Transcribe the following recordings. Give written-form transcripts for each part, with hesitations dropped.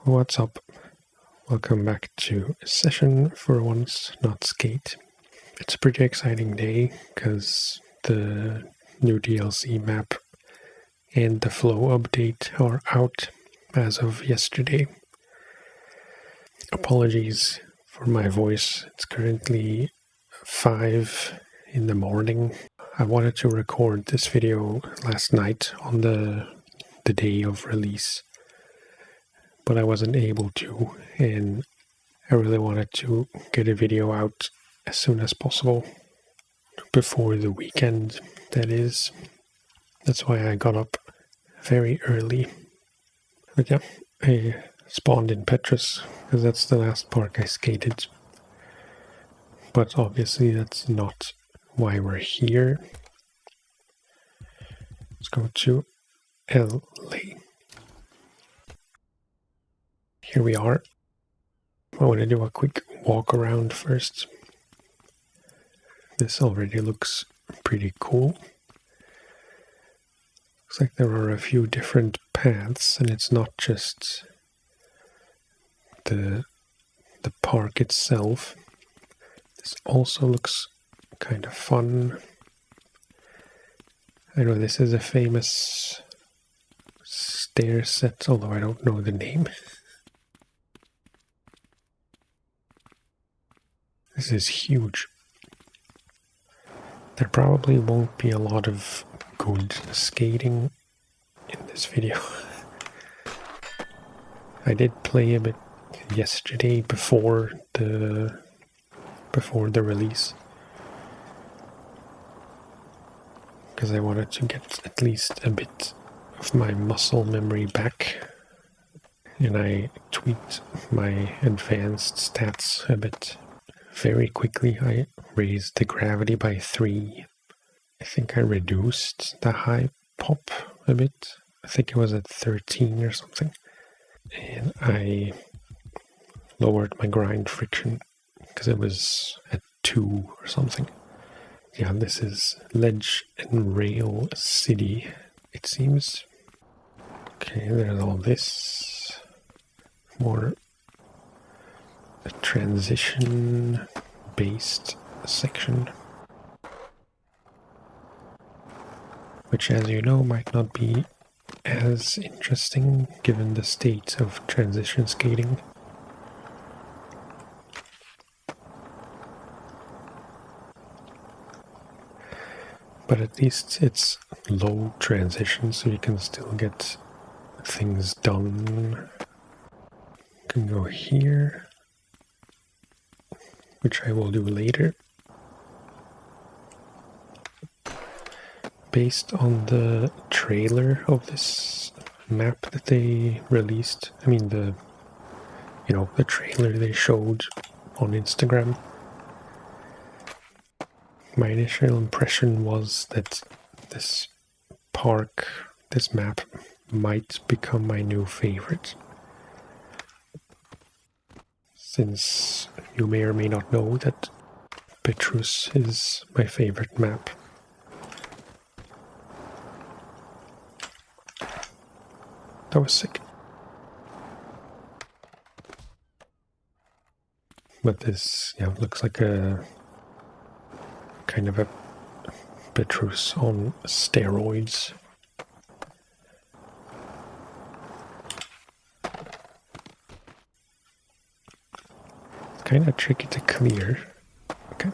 What's up? Welcome back to Session for Once, Not Skate. It's a pretty exciting day because the new DLC map and the flow update are out as of yesterday. Apologies for my voice. It's currently 5 in the morning. I wanted to record this video last night on the day of release, but I wasn't able to, and I really wanted to get a video out as soon as possible, before the weekend, that is. That's why I got up very early. But yeah, I spawned in Peitruss, because that's the last park I skated. But obviously that's not why we're here. Let's go to LA. Here we are. I want to do a quick walk around first. This already looks pretty cool. Looks like there are a few different paths, and it's not just the park itself. This also looks kind of fun. I know this is a famous stair set, although I don't know the name. This is huge. There probably won't be a lot of good skating in this video. I did play a bit yesterday before the release, because I wanted to get at least a bit of my muscle memory back, and I tweaked my advanced stats a bit. Very quickly I raised the gravity by 3. I think I reduced the high pop a bit. I think it was at 13 or something. And I lowered my grind friction because it was at 2 or something. Yeah, this is Ledge and Rail City, it seems. Okay, there's all this. More a transition-based section, which, as you know, might not be as interesting given the state of transition skating. But at least it's low transition, so you can still get things done. You can go here, which I will do later. Based on the trailer of this map that they released, I mean the trailer they showed on Instagram, my initial impression was that this park, this map, might become my new favorite. Since you may or may not know that Peitruss is my favorite map. That was sick. But this, looks like a kind of a Peitruss on steroids. Kind of tricky to clear. Okay.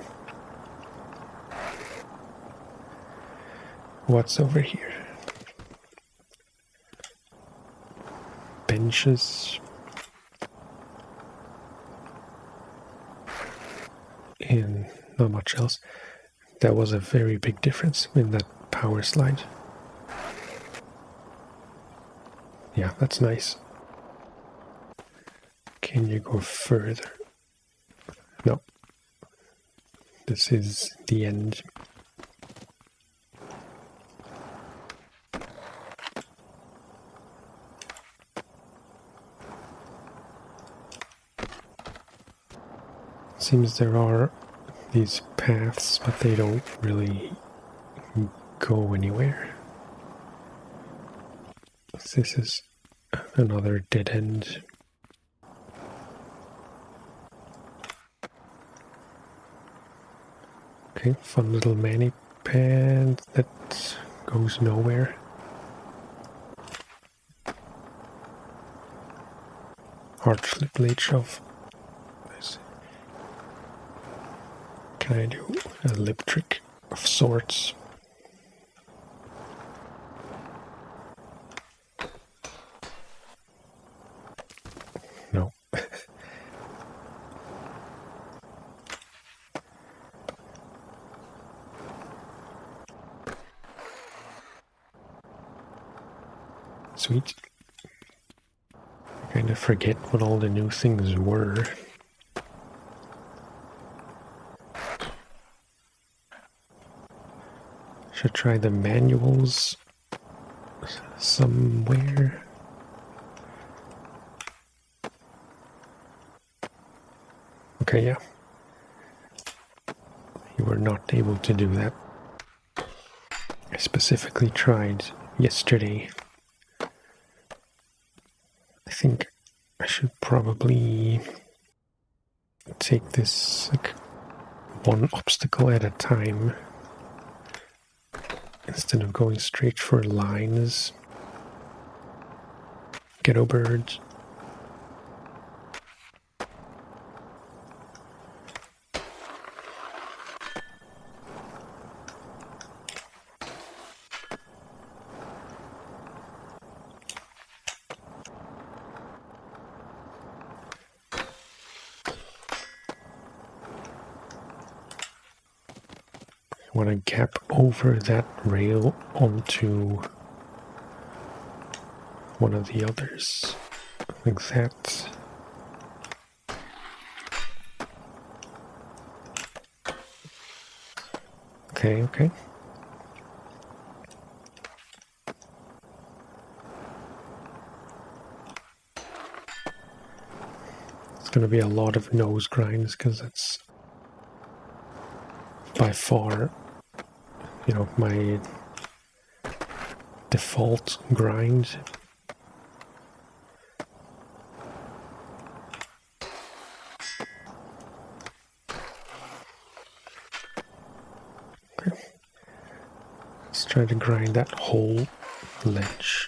What's over here? Benches. And not much else. That was a very big difference in that power slide. Yeah, that's nice. Can you go further? No. This is the end. Seems there are these paths, but they don't really go anywhere. This is another dead end. Okay, fun little mani pad that goes nowhere. Hard flip blade shove. Nice. Can I do a lip trick of sorts? No. Sweet. I kind of forget what all the new things were. Should try the manuals somewhere. Okay, yeah. You were not able to do that. I specifically tried yesterday. I think I should probably take this like one obstacle at a time instead of going straight for lines. Ghetto birds. I want to gap over that rail onto one of the others, like that. Okay, okay. It's going to be a lot of nose grinds because that's by far, you know, my default grind. Okay. Let's try to grind that whole ledge.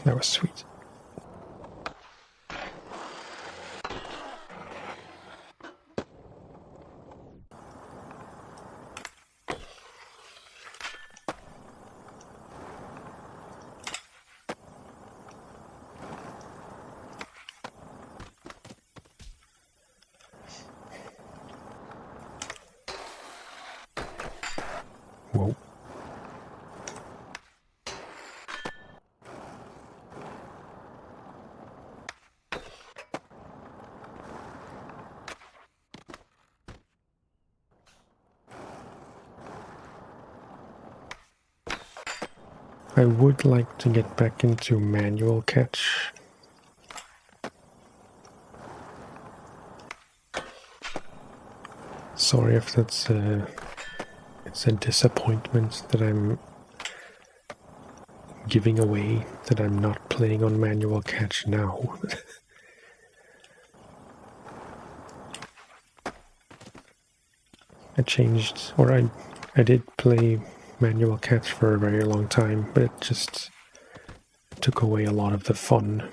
That was sweet. Whoa. I would like to get back into manual catch. Sorry if that's it's a disappointment that I'm giving away, that I'm not playing on manual catch now. I changed, or I did play manual catch for a very long time, but it just took away a lot of the fun.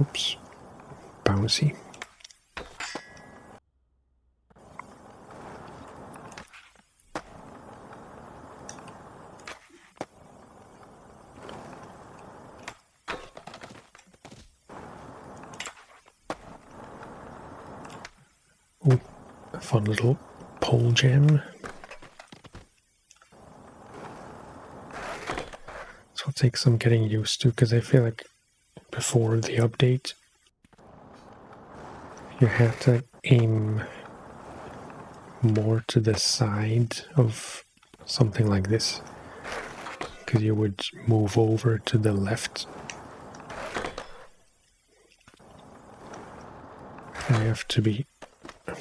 Oops. Bouncy. Ooh, a fun little pole jam. So it'll take some getting used to, because I feel like before the update you had to aim more to the side of something like this, because you would move over to the left. And you have to be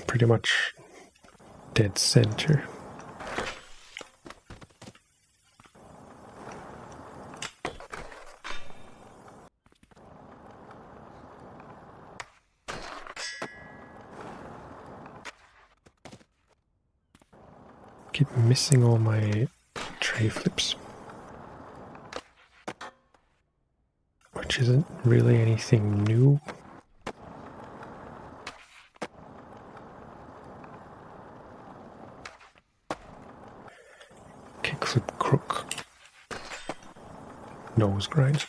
pretty much dead center. keep missing all my tray flips. Which isn't really anything new. Kickflip crook. Nose grind.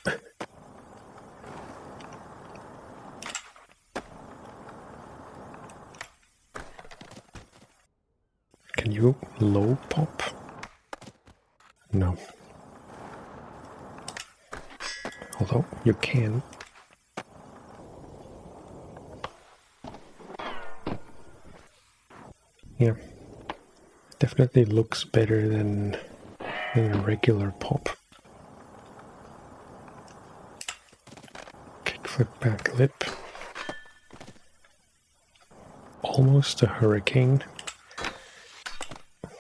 Can you low pop? No. Although you can. Yeah. Definitely looks better than a regular pop. Kickflip back lip. Almost a hurricane,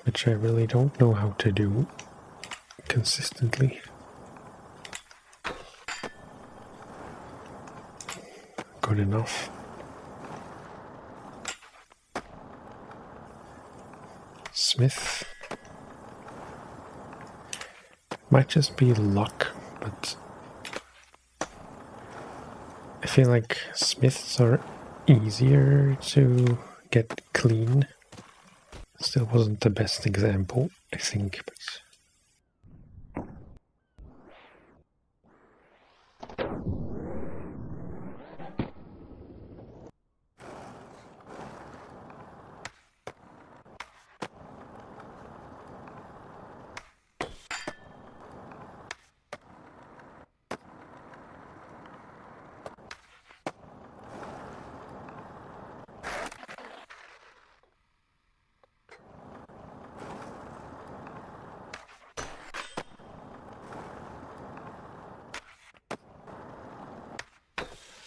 which I really don't know how to do consistently. Good enough. Smith. Might just be luck, but I feel like Smiths are easier to get clean. Still wasn't the best example, I think, but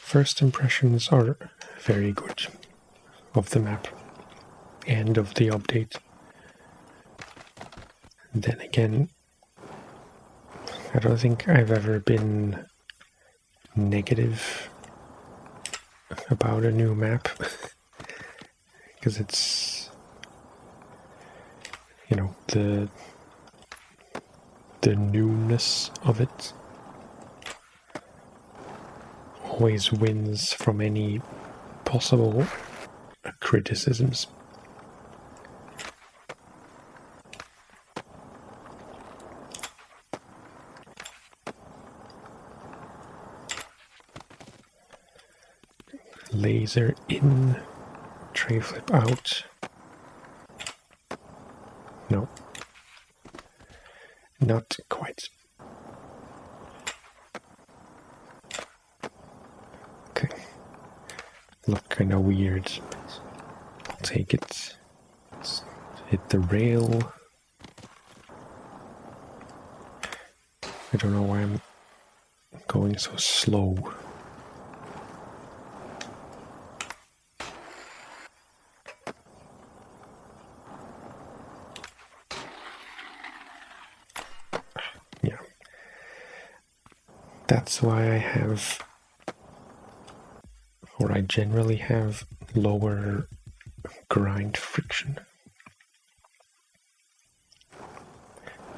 first impressions are very good of the map and of the update. Then again, I don't think I've ever been negative about a new map because it's, you know, the newness of it always wins from any possible criticisms. Laser in, tray flip out. No. Not quite. Okay. Look kinda weird. I'll take it. Let's hit the rail. I don't know why I'm going so slow. Yeah. That's why I have, or I generally have, lower grind friction.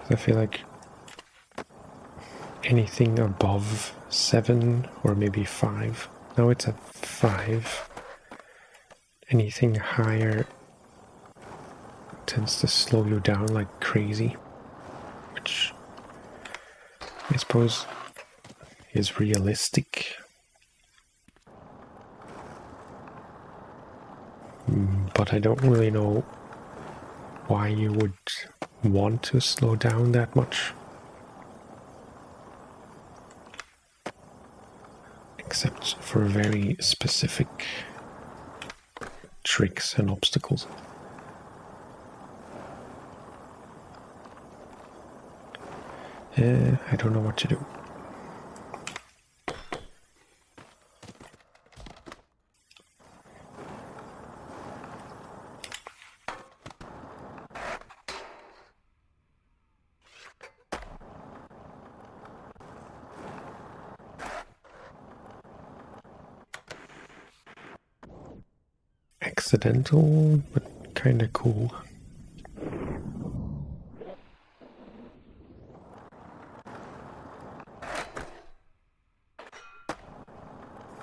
I feel like anything above 7 or maybe 5, now it's at 5, anything higher tends to slow you down like crazy, which I suppose is realistic. But I don't really know why you would want to slow down that much. Except for very specific tricks and obstacles. I don't know what to do. Accidental, but kinda cool.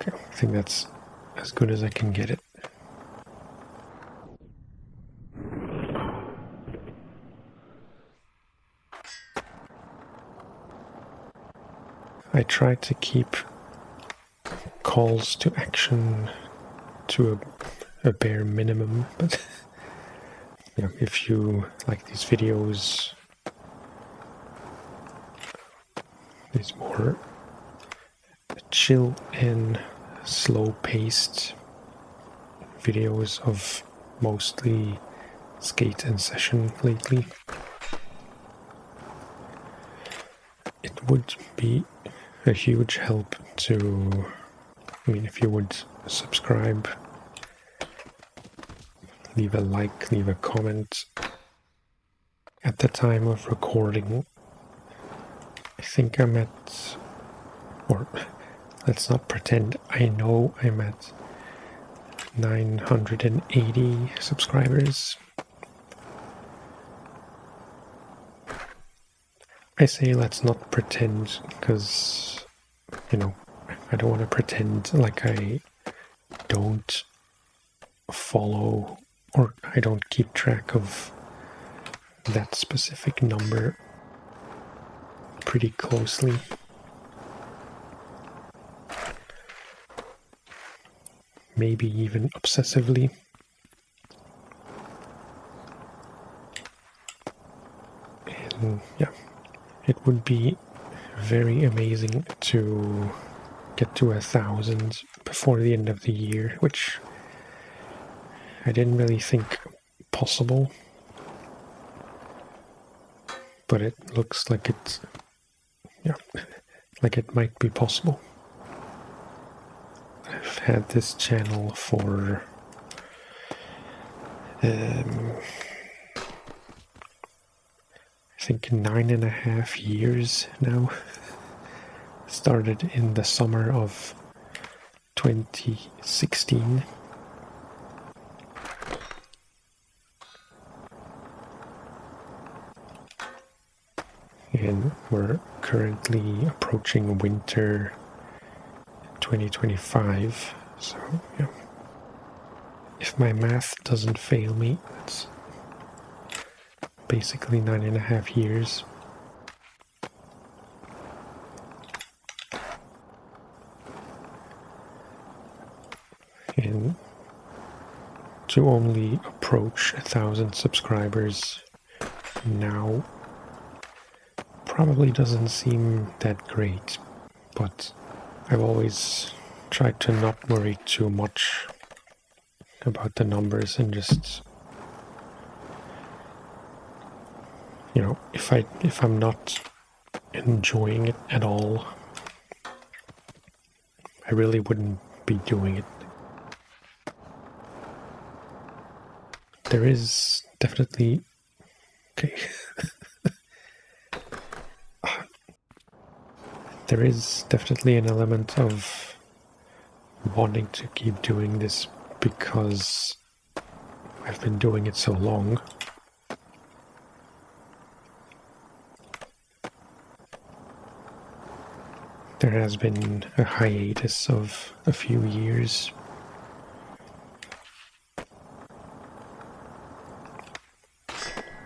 Okay, I think that's as good as I can get it. I try to keep calls to action to a bare minimum, but you know, if you like these videos, these more chill and slow-paced videos of mostly skate and session lately, it would be a huge help to, I mean, if you would subscribe, leave a like, leave a comment. At the time of recording, I think I'm at, or let's not pretend, I know I'm at 980 subscribers. I say let's not pretend because, you know, I don't want to pretend like I don't follow or I don't keep track of that specific number pretty closely. Maybe even obsessively. And yeah, it would be very amazing to get to 1,000 before the end of the year, which I didn't really think possible, but it looks like it's, yeah, like it might be possible. I've had this channel for I think 9.5 years now. Started in the summer of 2016. And we're currently approaching winter 2025, so yeah. If my math doesn't fail me, it's basically 9.5 years. And to only approach 1,000 subscribers now probably doesn't seem that great, but I've always tried to not worry too much about the numbers and just, you know, if I'm not enjoying it at all, I really wouldn't be doing it. There is definitely, okay, there is definitely an element of wanting to keep doing this because I've been doing it so long. There has been a hiatus of a few years.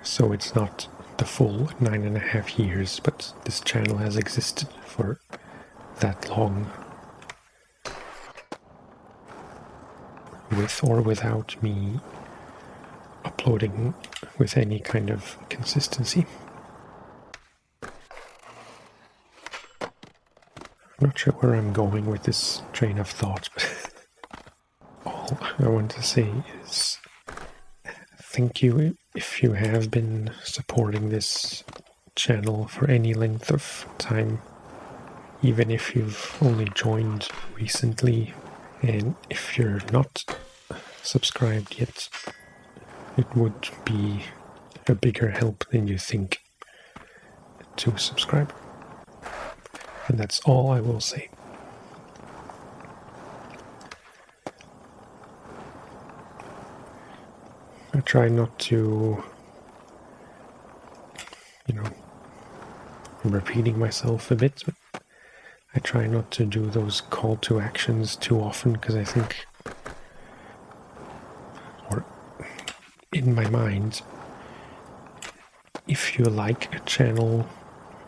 So it's not the full 9.5 years, but this channel has existed for that long. With or without me uploading with any kind of consistency. I'm not sure where I'm going with this train of thought, but all I want to say is thank you if you have been supporting this channel for any length of time, even if you've only joined recently, and if you're not subscribed yet, it would be a bigger help than you think to subscribe. And that's all I will say. I try not to, you know, I'm repeating myself a bit, but I try not to do those call to actions too often because I think, or in my mind, if you like a channel,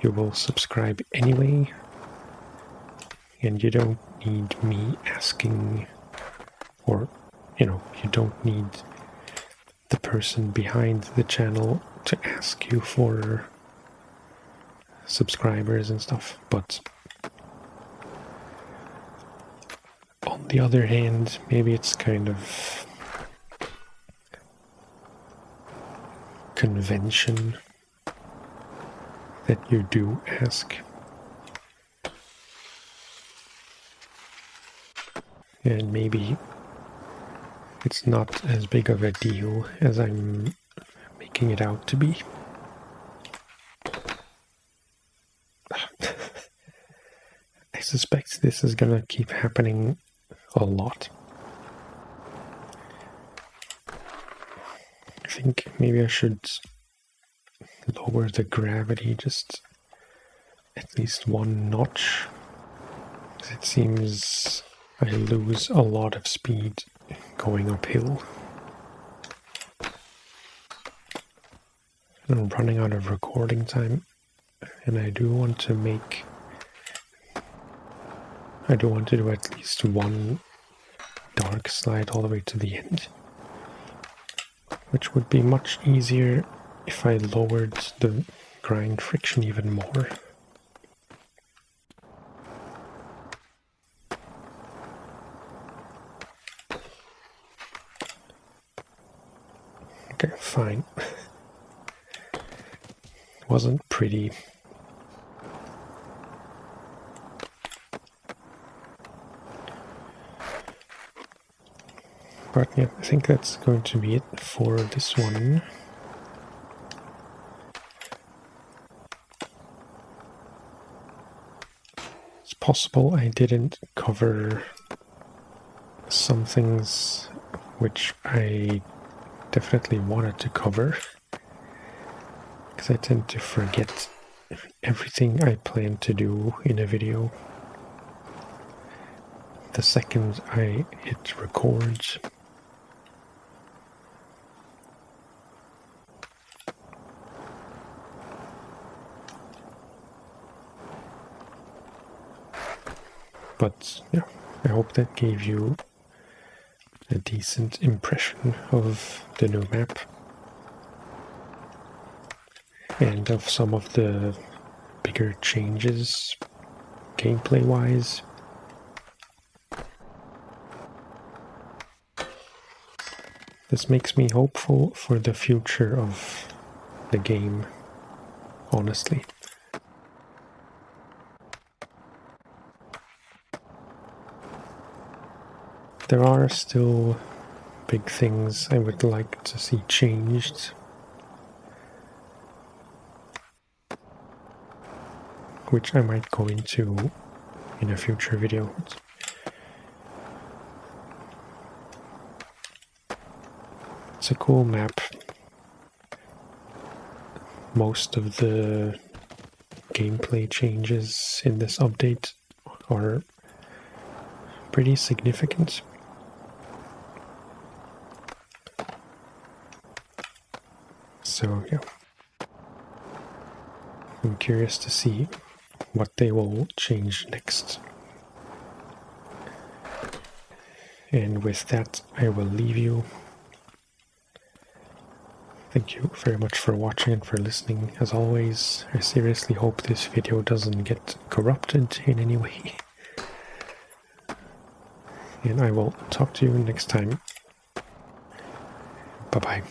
you will subscribe anyway, and you don't need me asking, or, you don't need the person behind the channel to ask you for subscribers and stuff. But on the other hand, maybe it's kind of convention that you do ask. And maybe it's not as big of a deal as I'm making it out to be. I suspect this is gonna keep happening a lot. I think maybe I should lower the gravity just at least one notch. It seems I lose a lot of speed going uphill. I'm running out of recording time, and I do want to do at least one Darkslide all the way to the end, which would be much easier if I lowered the grind friction even more. Okay, fine. Wasn't pretty. But yeah, I think that's going to be it for this one. It's possible I didn't cover some things which I definitely wanted to cover, because I tend to forget everything I plan to do in a video the second I hit record. But yeah, I hope that gave you a decent impression of the new map and of some of the bigger changes gameplay-wise. This makes me hopeful for the future of the game, honestly. There are still big things I would like to see changed, which I might go into in a future video. It's a cool map. Most of the gameplay changes in this update are pretty significant. So yeah, I'm curious to see what they will change next. And with that, I will leave you. Thank you very much for watching and for listening. As always, I seriously hope this video doesn't get corrupted in any way. And I will talk to you next time. Bye-bye.